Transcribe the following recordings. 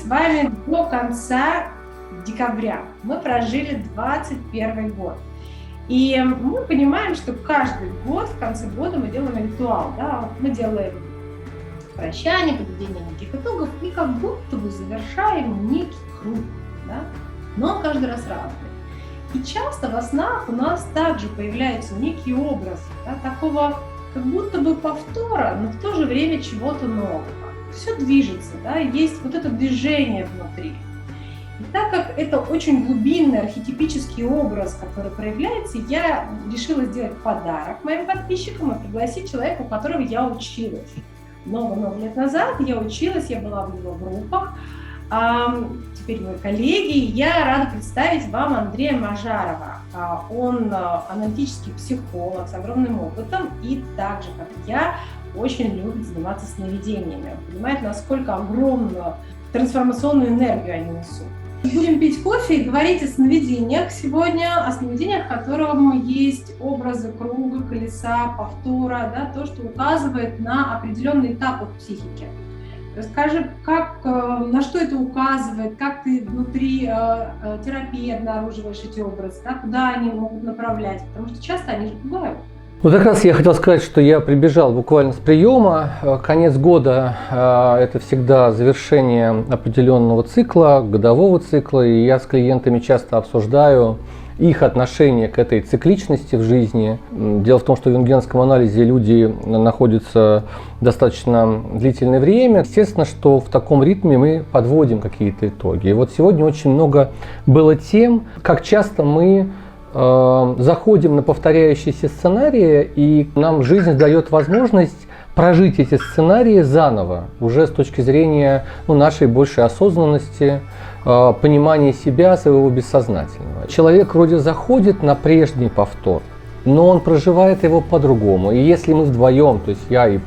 с вами до конца декабря. Мы прожили 2021 год. И мы понимаем, что каждый год, в конце года мы делаем ритуал. Да? Мы делаем прощание, подведение неких итогов и как будто бы завершаем некий круг. Да? Но он каждый раз разный. И часто во снах у нас также появляются некие образы, да, такого как будто бы повтора, но в то же время чего-то нового. Все движется, да, есть вот это движение внутри. И так как это очень глубинный архетипический образ, который проявляется, я решила сделать подарок моим подписчикам и пригласить человека, у которого я училась. Много-много лет назад я училась, я была в его группах. Теперь мои коллеги, я рада представить вам Андрея Мажарова. Он аналитический психолог с огромным опытом и так же, как я, очень любит заниматься сновидениями. Он понимает, насколько огромную трансформационную энергию они несут. Будем пить кофе и говорить о сновидениях сегодня, о сновидениях, в котором есть образы круга, колеса, повтора, да, то, что указывает на определенный этап в психике. Расскажи, на что это указывает, как ты внутри терапии обнаруживаешь эти образы, да, куда они могут направлять, потому что часто они же пугают. Вот как раз я хотел сказать, что я прибежал буквально с приема. Конец года – это всегда завершение определенного цикла, годового цикла, и я с клиентами часто обсуждаю их отношение к этой цикличности в жизни. Дело в том, что в юнгенском анализе люди находятся достаточно длительное время. Естественно, что в таком ритме мы подводим какие-то итоги. И вот сегодня очень много было тем, как часто мы заходим на повторяющиеся сценарии, и нам жизнь дает возможность прожить эти сценарии заново, уже с точки зрения нашей большей осознанности, понимания себя, своего бессознательного. Человек вроде заходит на прежний повтор, но он проживает его по-другому. И если мы вдвоем, то есть я и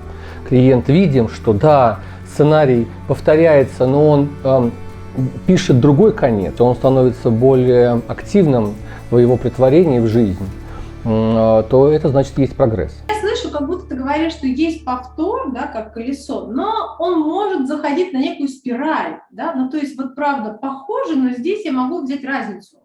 клиент, видим, что да, сценарий повторяется, но он пишет другой конец, он становится более активным в его претворении в жизнь, то это значит есть прогресс. Я слышу, как будто ты говоришь, что есть повтор, да, как колесо, но он может заходить на некую спираль, да, то есть вот правда похоже, но здесь я могу взять разницу,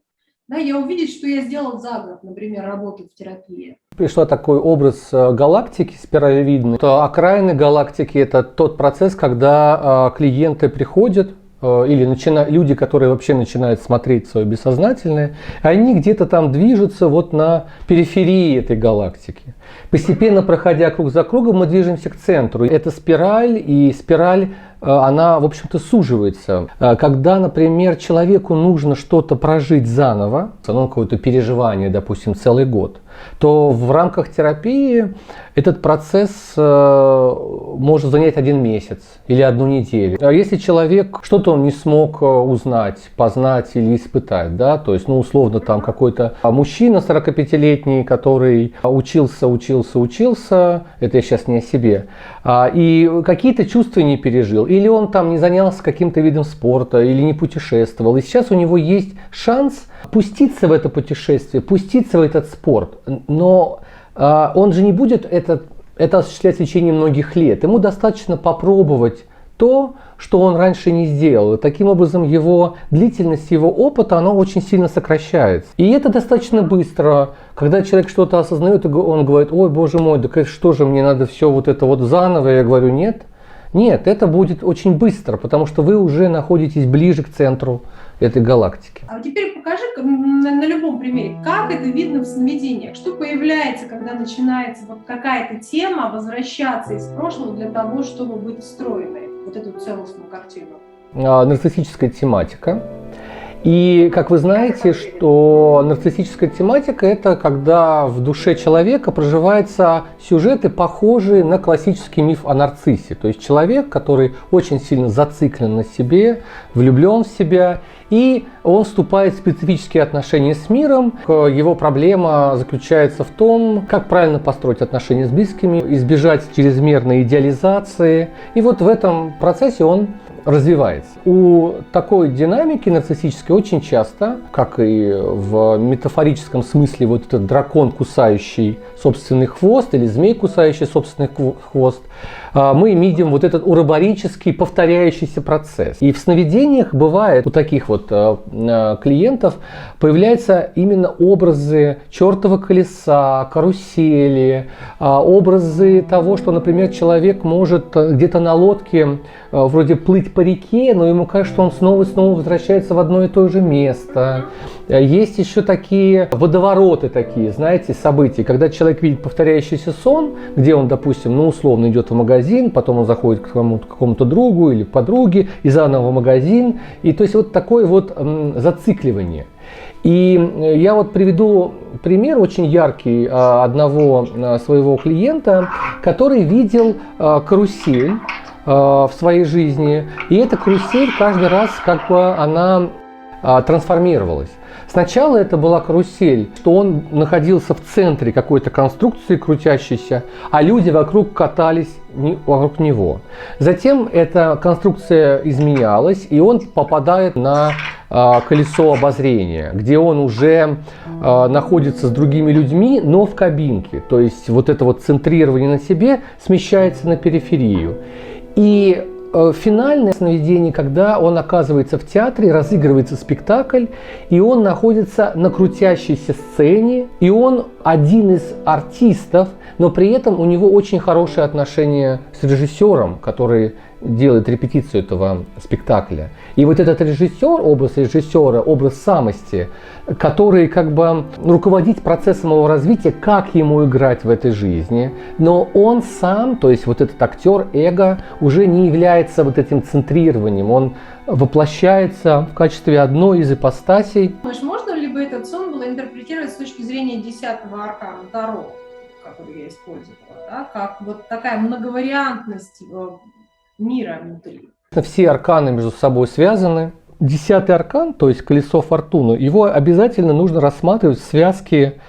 да, я увидеть, что я сделал за год, например, работы в терапии. Пришла такой образ галактики спиралевидной. Окраины галактики – это тот процесс, когда клиенты приходят, или люди, которые вообще начинают смотреть свое бессознательное, они где-то там движутся вот на периферии этой галактики. Постепенно, проходя круг за кругом, мы движемся к центру. Это спираль, и спираль, она, в общем-то, суживается. Когда, например, человеку нужно что-то прожить заново, какое-то переживание, допустим, целый год, то в рамках терапии этот процесс может занять 1 месяц или 1 неделю. А если человек что-то он не смог узнать, познать или испытать, да, то есть, условно, там какой-то мужчина 45-летний, который учился, это я сейчас не о себе, и какие-то чувства не пережил, или он там не занялся каким-то видом спорта, или не путешествовал, и сейчас у него есть шанс пуститься в это путешествие, пуститься в этот спорт, но он же не будет это осуществлять в течение многих лет. Ему достаточно попробовать то, что он раньше не сделал. И таким образом его длительность, его опыта, она очень сильно сокращается. И это достаточно быстро. Когда человек что-то осознает, он говорит: ой, боже мой, да что же, мне надо все вот это вот заново. Я говорю: нет, это будет очень быстро, потому что вы уже находитесь ближе к центру этой галактики. А теперь покажи на любом примере, как это видно в сновидениях, что появляется, когда начинается вот какая-то тема возвращаться из прошлого для того, чтобы быть встроенной в вот эту целостную картину. Нарциссическая тематика. И как вы знаете, что нарциссическая тематика – это когда в душе человека проживаются сюжеты, похожие на классический миф о нарциссе. То есть человек, который очень сильно зациклен на себе, влюблен в себя, и он вступает в специфические отношения с миром. Его проблема заключается в том, как правильно построить отношения с близкими, избежать чрезмерной идеализации. И вот в этом процессе он развивается. У такой динамики нарциссической очень часто, как и в метафорическом смысле, вот этот дракон, кусающий собственный хвост, или змей, кусающий собственный хвост, мы видим вот этот ураборический повторяющийся процесс. И в сновидениях бывает у таких вот клиентов появляются именно образы чертова колеса, карусели, образы того, что, например, человек может где-то на лодке вроде плыть по реке, но ему кажется, что он снова и снова возвращается в одно и то же место. Есть еще такие водовороты, такие, знаете, события, когда человек видит повторяющийся сон, где он, допустим, ну, условно идет в магазин, потом он заходит к какому-то другу или подруге и заново в магазин. И то есть вот такое вот зацикливание. И я вот приведу пример очень яркий одного своего клиента, который видел карусель в своей жизни. И эта карусель каждый раз как бы она трансформировалась. Сначала это была карусель, что он находился в центре какой-то конструкции крутящейся, а люди вокруг катались вокруг него. Затем эта конструкция изменялась, и он попадает на колесо обозрения, где он уже находится с другими людьми, но в кабинке. То есть вот это вот центрирование на себе смещается на периферию. И финальное сновидение, когда он оказывается в театре, разыгрывается спектакль, и он находится на крутящейся сцене, и он один из артистов, но при этом у него очень хорошие отношения с режиссером, который делает репетицию этого спектакля. И вот этот режиссера, образ самости, который как бы руководит процессом его развития, как ему играть в этой жизни, но он сам, то есть вот этот актер, эго, уже не является вот этим центрированием, он воплощается в качестве одной из ипостасей. Можно ли бы этот сон было интерпретировать с точки зрения 10-го аркана Таро, который я использовала, да? Как вот такая многовариантность мира внутри? Все арканы между собой связаны. 10-й аркан, то есть колесо фортуны, его обязательно нужно рассматривать в связке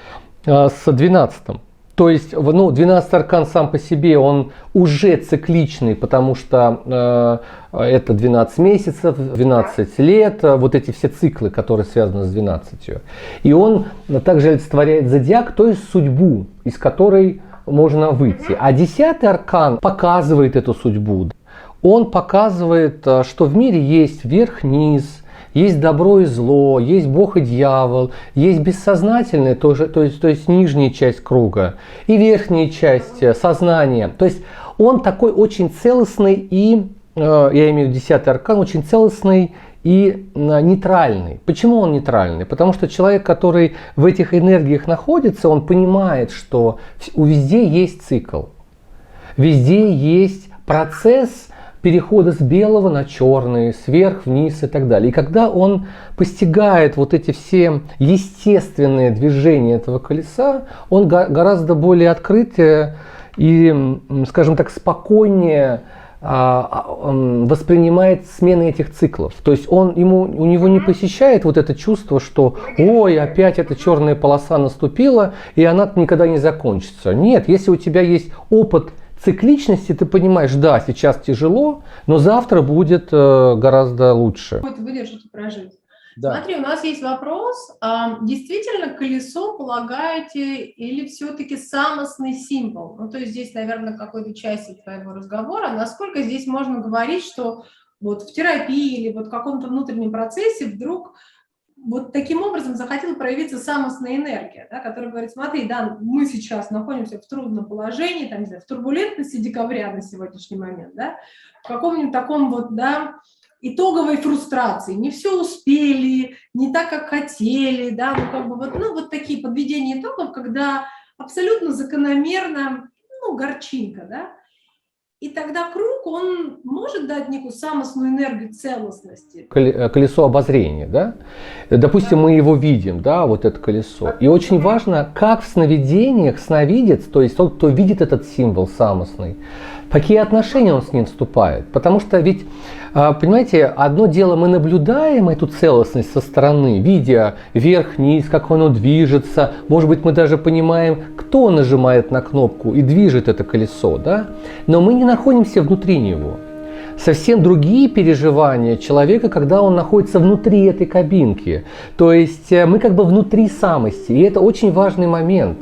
с 12-м. То есть, ну, 12-й аркан сам по себе, он уже цикличный, потому что это 12 месяцев, 12 лет, вот эти все циклы, которые связаны с 12. И он также олицетворяет зодиак, то есть судьбу, из которой можно выйти. А 10-й аркан показывает эту судьбу. Он показывает, что в мире есть верх-низ, есть добро и зло, есть Бог и дьявол, есть бессознательное, то есть нижняя часть круга, и верхняя часть сознания. То есть он такой очень целостный и, я имею в виду 10-й аркан, очень целостный и нейтральный. Почему он нейтральный? Потому что человек, который в этих энергиях находится, он понимает, что везде есть цикл, везде есть процесс перехода с белого на черный, сверх, вниз и так далее. И когда он постигает вот эти все естественные движения этого колеса, он гораздо более открытый и, скажем так, спокойнее воспринимает смены этих циклов. То есть у него не посещает вот это чувство, что ой, опять эта черная полоса наступила, и она никогда не закончится. Нет, если у тебя есть опыт цикличности, ты понимаешь, да, сейчас тяжело, но завтра будет гораздо лучше. Вот выдержать и прожить. Да. Смотри, у нас есть вопрос. Действительно колесо полагаете или все-таки самостный символ? Ну, то есть здесь, наверное, какой-то части твоего разговора. Насколько здесь можно говорить, что вот в терапии или вот в каком-то внутреннем процессе вдруг вот таким образом захотела проявиться самостная энергия, да, которая говорит, смотри, да, мы сейчас находимся в трудном положении, там, не знаю, в турбулентности декабря на сегодняшний момент, да, в каком-нибудь таком вот, да, итоговой фрустрации, не все успели, не так, как хотели, да, ну, как бы вот, ну, вот такие подведения итогов, когда абсолютно закономерно, ну, горчинка, да, и тогда круг, он может дать некую самостную энергию целостности. Колесо обозрения, да? Допустим, мы его видим, да, вот это колесо. И очень важно, как в сновидениях сновидец, то есть тот, кто видит этот символ самостный, какие отношения он с ним вступает. Потому что ведь, понимаете, одно дело, мы наблюдаем эту целостность со стороны, видя вверх-вниз, как оно движется. Может быть, мы даже понимаем, кто нажимает на кнопку и движет это колесо, да? Но мы не находимся внутри него. совсем другие переживания человека, когда он находится внутри этой кабинки. То есть мы как бы внутри самости, и это очень важный момент.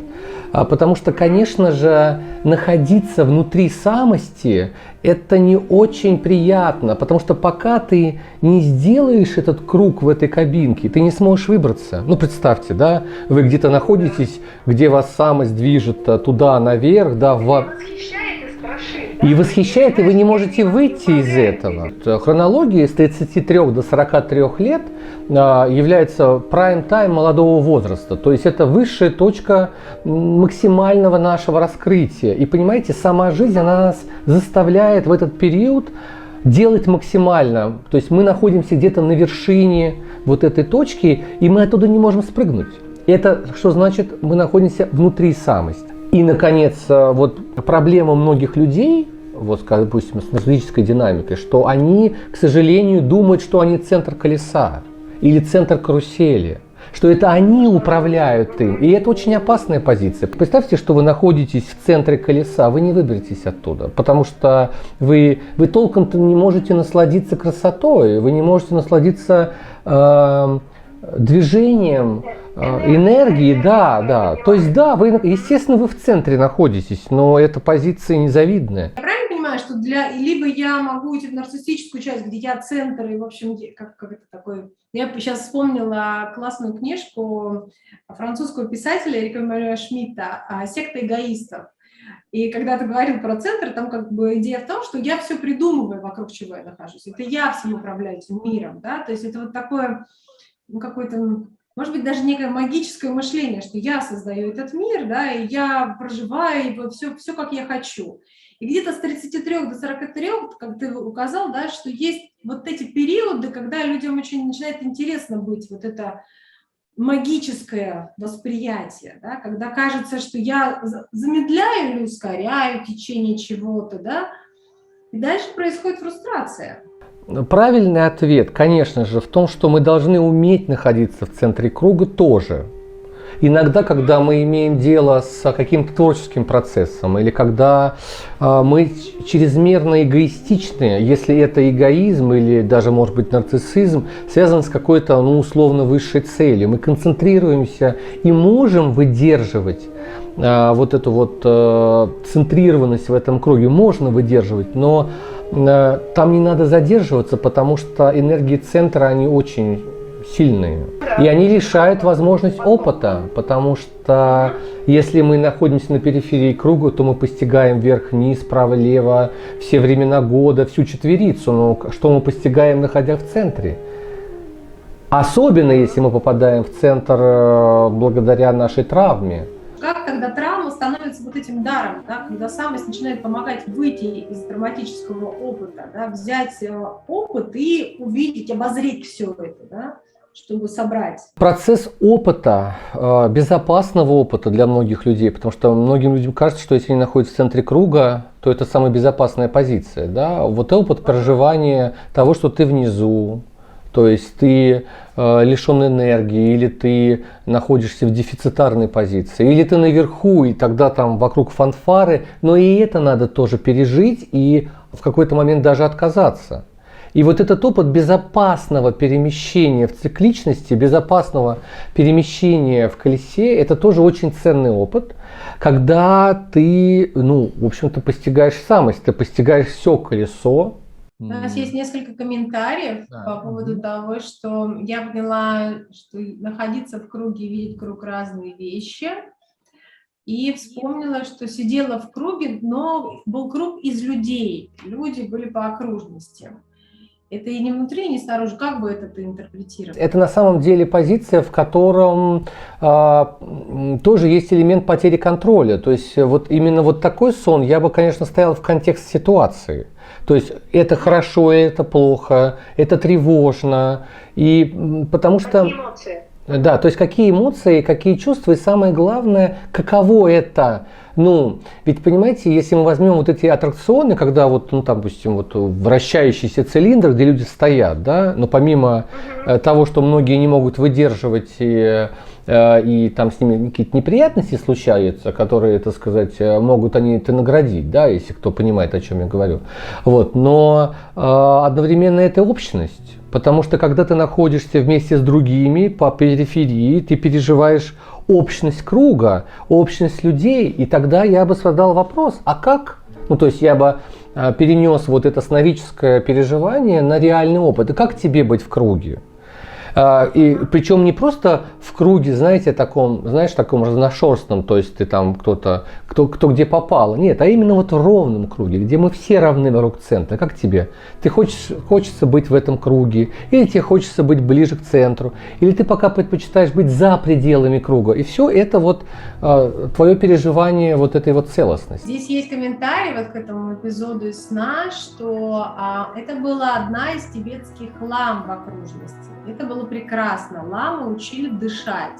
Потому что, конечно же, находиться внутри самости – это не очень приятно, потому что пока ты не сделаешь этот круг в этой кабинке, ты не сможешь выбраться. Ну, представьте, да, вы где-то находитесь, где вас самость движет туда, наверх, да, и восхищает, и вы не можете выйти из этого. Хронология с 33 до 43 лет является прайм-тайм молодого возраста. То есть это высшая точка максимального нашего раскрытия. И понимаете, сама жизнь, она нас заставляет в этот период делать максимально. То есть мы находимся где-то на вершине вот этой точки, и мы оттуда не можем спрыгнуть. Это что значит? Мы находимся внутри самости. И, наконец, вот проблема многих людей, вот, допустим, с нарциссической динамикой, что они, к сожалению, думают, что они центр колеса или центр карусели, что это они управляют им. И это очень опасная позиция. Представьте, что вы находитесь в центре колеса, вы не выберетесь оттуда, потому что вы толком-то не можете насладиться красотой, вы не можете насладиться движением, энергии, да. То есть, да, вы, естественно, вы в центре находитесь, но эта позиция незавидная. Я правильно понимаю, что либо я могу уйти в нарциссическую часть, где я центр, и, в общем, как это такое... Я сейчас вспомнила классную книжку французского писателя Эрика Эммануэля Шмидта «Секта эгоистов». И когда ты говорил про центр, там как бы идея в том, что я все придумываю, вокруг чего я нахожусь. Это я всем управляю этим миром, да, то есть это вот такое, какое-то... Может быть, даже некое магическое мышление, что я создаю этот мир, да, и я проживаю его все, как я хочу. И где-то с 33 до 43, как ты указал, да, что есть вот эти периоды, когда людям очень начинает интересно быть вот это магическое восприятие, да, когда кажется, что я замедляю или ускоряю течение чего-то, да, и дальше происходит фрустрация. Правильный ответ, конечно же, в том, что мы должны уметь находиться в центре круга тоже. Иногда, когда мы имеем дело с каким-то творческим процессом, или когда мы чрезмерно эгоистичны, если это эгоизм или даже, может быть, нарциссизм, связан с какой-то, условно высшей целью, мы концентрируемся и можем выдерживать вот эту вот центрированность в этом круге, можно выдерживать, но там не надо задерживаться, потому что энергии центра, они очень сильные. И они лишают возможность опыта, потому что если мы находимся на периферии круга, то мы постигаем вверх-вниз, право-лево, все времена года, всю четверицу. Но что мы постигаем, находясь в центре? Особенно, если мы попадаем в центр благодаря нашей травме. Как тогда травма становится вот этим даром, да, когда самость начинает помогать выйти из травматического опыта, да, взять опыт и увидеть, обозреть все это, да, чтобы собрать. Процесс опыта, безопасного опыта для многих людей, потому что многим людям кажется, что если они находятся в центре круга, то это самая безопасная позиция. Да? Вот опыт проживания того, что ты внизу, то есть ты лишен энергии, или ты находишься в дефицитарной позиции, или ты наверху, и тогда там вокруг фанфары, но и это надо тоже пережить и в какой-то момент даже отказаться. И вот этот опыт безопасного перемещения в цикличности, безопасного перемещения в колесе, это тоже очень ценный опыт, когда ты, в общем-то, постигаешь самость, ты постигаешь все колесо. У нас есть несколько комментариев по поводу того, что я поняла, что находиться в круге и видеть круг разные вещи. И вспомнила, что сидела в круге, но был круг из людей. Люди были по окружности. Это и не внутри, и не снаружи. Как бы это ты интерпретировал? Это на самом деле позиция, в котором тоже есть элемент потери контроля. То есть вот именно вот такой сон я бы, конечно, ставил в контекст ситуации. То есть это хорошо, это плохо, это тревожно. И потому что... Да, то есть какие эмоции, какие чувства, и самое главное, каково это. Ну, ведь понимаете, если мы возьмем вот эти аттракционы, когда вот, ну, там, допустим, вот вращающийся цилиндр, где люди стоят, да, но помимо того, что многие не могут выдерживать и там с ними какие-то неприятности случаются, которые, так сказать, могут они это наградить, да, если кто понимает, о чем я говорю. Вот, но одновременно это общность. Потому что когда ты находишься вместе с другими по периферии, ты переживаешь общность круга, общность людей, и тогда я бы задал вопрос, а как? Ну, то есть я бы перенес вот это сновидческое переживание на реальный опыт. И как тебе быть в круге? И причем не просто в круге, знаете, таком разношерстном, то есть ты там кто где попало. Нет, а именно вот в ровном круге, где мы все равны вокруг центра. Как тебе? Ты хочется быть в этом круге, или тебе хочется быть ближе к центру, или ты пока предпочитаешь быть за пределами круга. И все это вот твое переживание вот этой вот целостности. Здесь есть комментарий вот к этому эпизоду из сна, что это была одна из тибетских лам в окружности. Это было прекрасно. Ламы учили дышать.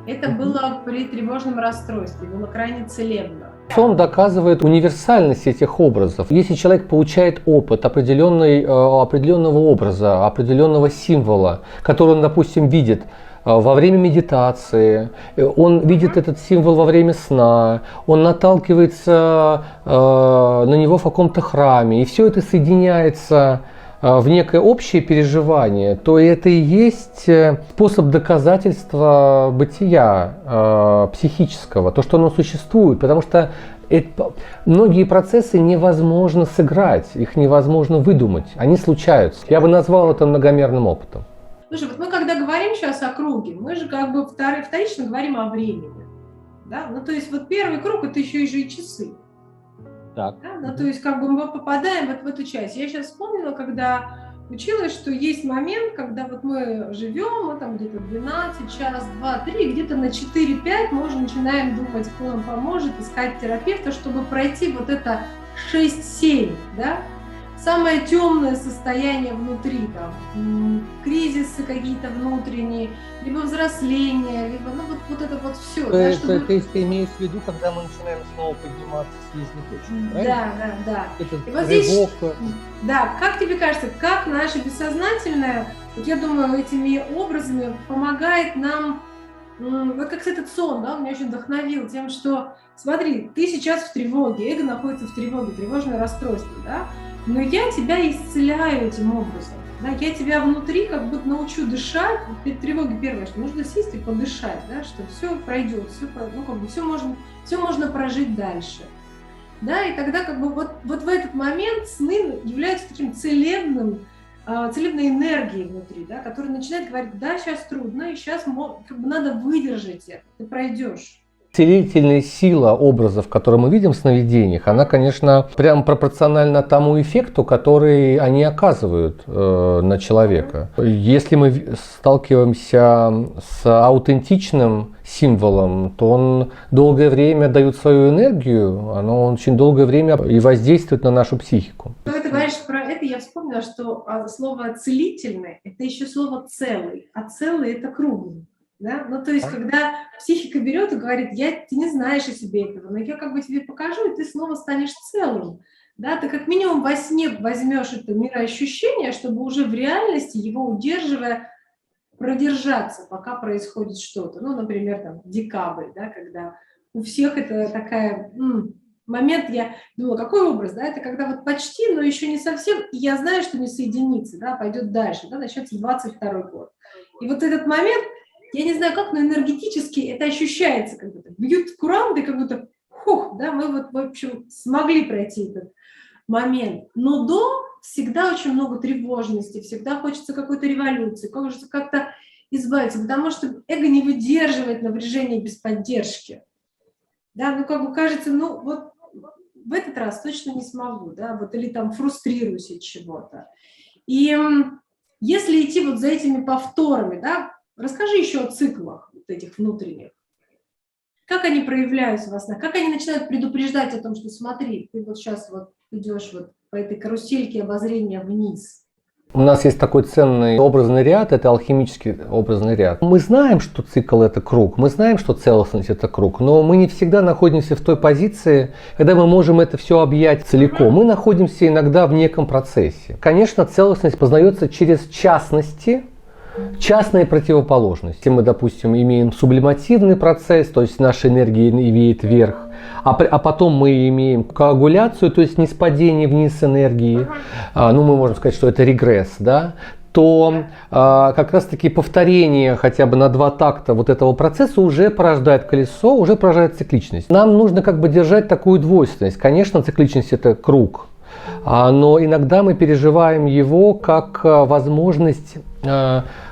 Это было при тревожном расстройстве, было крайне целебно. Сон доказывает универсальность этих образов. Если человек получает опыт определенного образа, определенного символа, который он, допустим, видит во время медитации, он видит этот символ во время сна, он наталкивается на него в каком-то храме, и все это соединяется в некое общее переживание, то это и есть способ доказательства бытия психического, то, что оно существует, потому что многие процессы невозможно сыграть, их невозможно выдумать, они случаются. Я бы назвал это многомерным опытом. Слушай, вот мы когда говорим сейчас о круге, мы же как бы вторично говорим о времени. Да? Ну, то есть вот первый круг – это еще и часы. Так. Да? Ну, то есть как бы мы попадаем вот в эту часть. Я сейчас вспомнила, когда училась, что есть момент, когда вот мы живем, мы там где-то 12, час, 2, 3, где-то на 4-5 мы уже начинаем думать, кто нам поможет, искать терапевта, чтобы пройти вот это 6-7, да? Самое темное состояние внутри, там, кризисы какие-то внутренние, либо взросление, либо, ну, вот это вот все. То есть ты имеешь в виду, когда мы начинаем снова подниматься с нижней точки, правильно? Да. Это и вот здесь, да, как тебе кажется, как наше бессознательное, вот я думаю, этими образами помогает нам, вот как этот сон, да, он меня очень вдохновил тем, что, смотри, ты сейчас в тревоге, эго находится в тревоге, тревожное расстройство, да, но я тебя исцеляю этим образом. Да, я тебя внутри как бы научу дышать. Перед тревогой первое, что нужно сесть и подышать, да, что все пройдет, все можно прожить дальше. Да, и тогда как бы вот в этот момент сны являются таким целебной энергией внутри, да, которая начинает говорить, да, сейчас трудно, и сейчас как бы надо выдержать это, ты пройдешь. Целительная сила образов, которые мы видим в сновидениях, она, конечно, прямо пропорциональна тому эффекту, который они оказывают на человека. Если мы сталкиваемся с аутентичным символом, то он долгое время дает свою энергию, оно очень долгое время и воздействует на нашу психику. Когда ты говоришь про это, я вспомнила, что слово «целительный» – это еще слово «целый», а «целый» – это круглый. Да? Ну, то есть, когда психика берет и говорит, ты не знаешь о себе этого, но я как бы тебе покажу, и ты снова станешь целым. Да? Ты как минимум во сне возьмешь это мироощущение, чтобы уже в реальности, его удерживая, продержаться, пока происходит что-то. Ну, например, там, декабрь, да, когда у всех это такая... момент, я думала, какой образ, да, это когда вот почти, но еще не совсем, и я знаю, что не соединится, да, пойдет дальше, да, начнется 22 год. И вот этот момент, я не знаю как, но энергетически это ощущается, как будто бьют куранты, как будто, да, мы вот, в общем, смогли пройти этот момент. Но всегда очень много тревожности, всегда хочется какой-то революции, хочется как-то избавиться, потому что эго не выдерживает напряжение без поддержки. Да, ну, как бы кажется, ну, вот в этот раз точно не смогу, да, вот, или там фрустрируюсь от чего-то. И если идти вот за этими повторами, да, расскажи еще о циклах вот этих внутренних. Как они проявляются во снах, как они начинают предупреждать о том, что смотри, ты вот сейчас вот идешь вот по этой карусельке обозрения вниз. У нас есть такой ценный образный ряд, это алхимический образный ряд. Мы знаем, что цикл – это круг, мы знаем, что целостность – это круг, но мы не всегда находимся в той позиции, когда мы можем это все объять целиком. Мы находимся иногда в неком процессе. Конечно, целостность познается через частности, частные противоположности. Мы, допустим, имеем сублимативный процесс, то есть наша энергия имеет верх, а потом мы имеем коагуляцию, то есть ниспадение вниз энергии, ну мы можем сказать, что это регресс, да, то как раз-таки повторение хотя бы на 2 такта вот этого процесса уже порождает колесо, уже порождает цикличность. Нам нужно как бы держать такую двойственность. Конечно, цикличность – это круг, но иногда мы переживаем его как возможность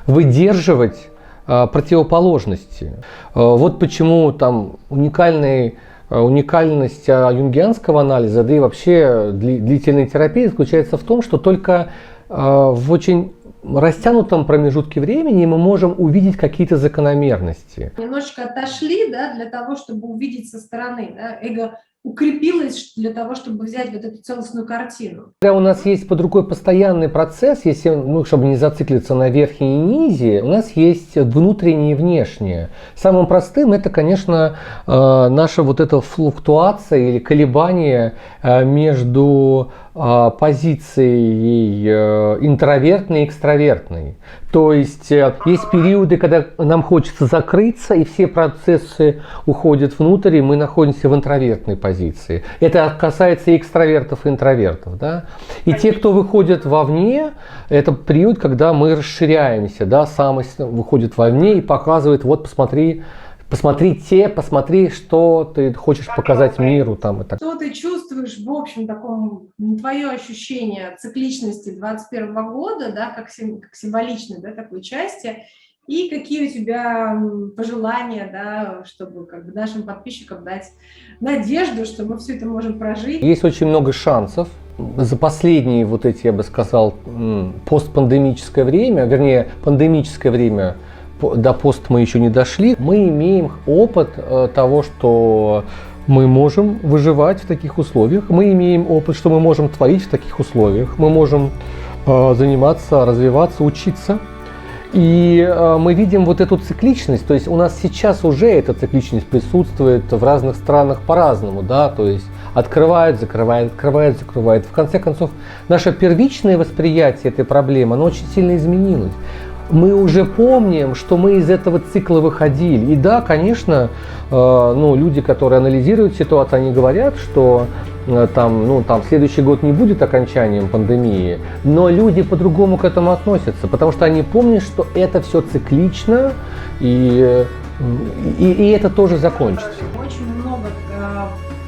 выдерживать противоположности. Вот почему там уникальность юнгианского анализа, да и вообще длительной терапии заключается в том, что только в очень растянутом промежутке времени мы можем увидеть какие-то закономерности. Немножечко отошли, да, для того, чтобы увидеть со стороны. Да? Эго укрепилось для того, чтобы взять вот эту целостную картину. Когда у нас есть под рукой постоянный процесс, если, ну, чтобы не зациклиться на верхней и низе, у нас есть внутреннее и внешнее. Самым простым это, конечно, наша вот эта флуктуация или колебание между позицией интровертной и экстравертной. То есть есть периоды, когда нам хочется закрыться, и все процессы уходят внутрь, и мы находимся в интровертной позиции. Это касается и экстравертов, и интровертов. Да? И те, кто выходит вовне, это период, когда мы расширяемся. Да? Самость выходит вовне и показывает, вот посмотри, посмотри, что ты хочешь показать миру. Там, и так. Что ты чувствуешь в общем таком, твое ощущение цикличности 2021 года, да, как символичной, да, такой части, и какие у тебя пожелания, да, чтобы как бы нашим подписчикам дать надежду, что мы все это можем прожить. Есть очень много шансов. За последние вот эти, я бы сказал, постпандемическое время, вернее, пандемическое время, до пост мы еще не дошли, мы имеем опыт того, что мы можем выживать в таких условиях, мы имеем опыт, что мы можем творить в таких условиях, мы можем заниматься, развиваться, учиться. И мы видим вот эту цикличность, то есть у нас сейчас уже эта цикличность присутствует в разных странах по-разному, да, то есть открывают, закрывают, открывают, закрывают. В конце концов, наше первичное восприятие этой проблемы, оно очень сильно изменилось. Мы уже помним, что мы из этого цикла выходили. И да, конечно, люди, которые анализируют ситуацию, они говорят, что там следующий год не будет окончанием пандемии, но люди по-другому к этому относятся, потому что они помнят, что это все циклично, и это тоже закончится. Очень много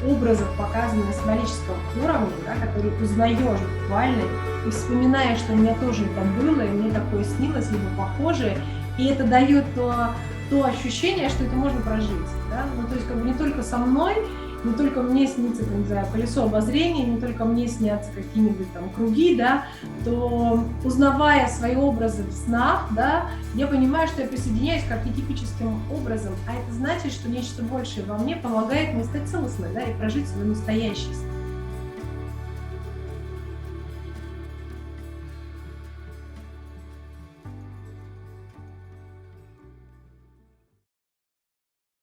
образов показано на символическом уровне, да, которые узнаешь буквально, и вспоминаешь, что у меня тоже это было, и мне такое снилось, либо похожее, и это дает то ощущение, что это можно прожить. Да? Ну, то есть как бы не только со мной, не только мне снится, там, не знаю, колесо обозрения, не только мне снятся какие-нибудь там круги, да, то узнавая свои образы в снах, да, я понимаю, что я присоединяюсь к архетипическим образам, а это значит, что нечто большее во мне помогает мне стать целостной, да, и прожить свой настоящий сон.